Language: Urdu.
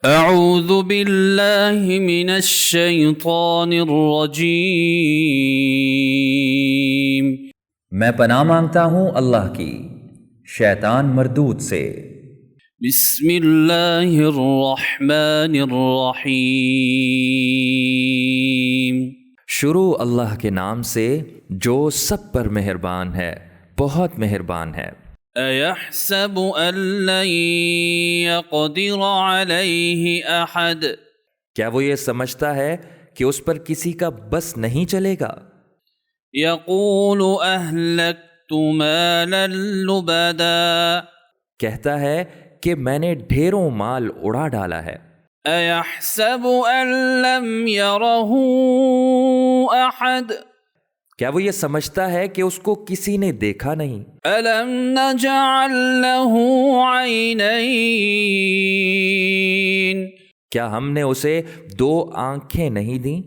اعوذ باللہ من الشیطان الرجیم۔ میں پناہ مانگتا ہوں اللہ کی شیطان مردود سے۔ بسم اللہ الرحمن الرحیم۔ شروع اللہ کے نام سے جو سب پر مہربان ہے، بہت مہربان ہے۔ ایحسب ان لن یقدر علیہ احد۔ کیا وہ یہ سمجھتا ہے کہ اس پر کسی کا بس نہیں چلے گا؟ یقول اہلکت مالا لبدا۔ کہتا ہے کہ میں نے ڈھیروں مال اڑا ڈالا ہے۔ ایحسب ان لم یرہ احد۔ کیا وہ یہ سمجھتا ہے کہ اس کو کسی نے دیکھا نہیں؟ الم نجعل لہ عینین۔ کیا ہم نے اسے 2 آنکھیں نہیں دیں؟